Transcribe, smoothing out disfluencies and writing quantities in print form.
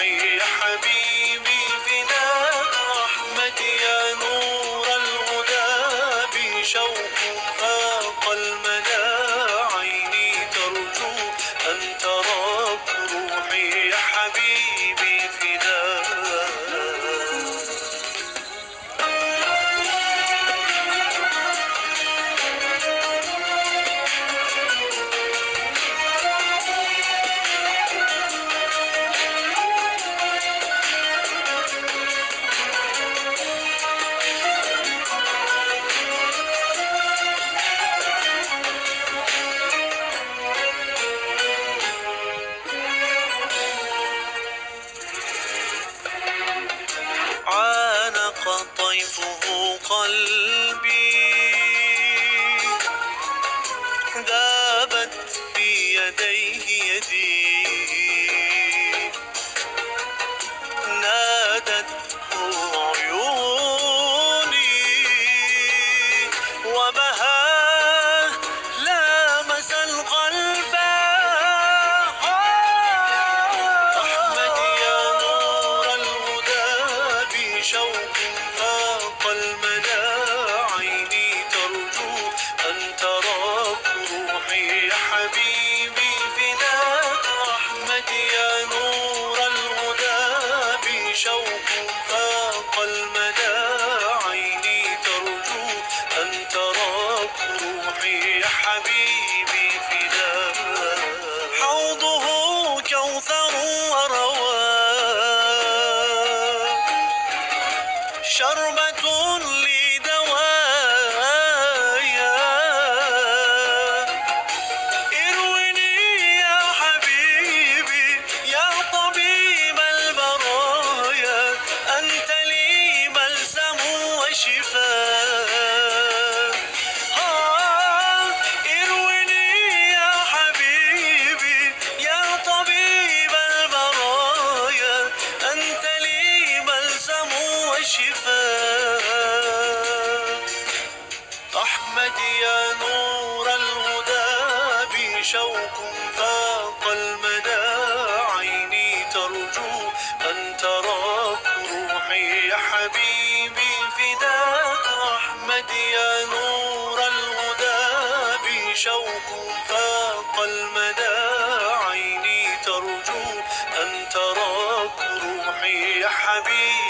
روحي يا حبيبي فداك أحمد يا نور الهدى بشوق فاق المدى عيني ترجو أن تراك روحي يا حبيبي فداك. عانق طيفه قلبي ذابت في يديه يدي نادته عيوني وبهاه لامس القلب أحمد يا نور الهدى بشوق فاق المدى عيني ترجو أن تراك روحي يا حبيبي فداك أحمد يا نور الهدى بشوق فاق المدى عيني ترجو أن تراك روحي يا حبيبي فداك. حوضه كوثر وروى شربة لدوايا اروِني يا حبيبي يا طبيب البرايا أنت لي بلسم وشفاء. اروِني يا حبيبي يا طبيب البرايا أنت لي بلسم وشفاء. أحمد يا نور الهدى بشوق فاق المدى عيني ترجو أن تراك روحي يا حبيبي فداك أحمد يا نور الهدى بشوق فاق المدى عيني ترجو أن تراك روحي يا حبيبي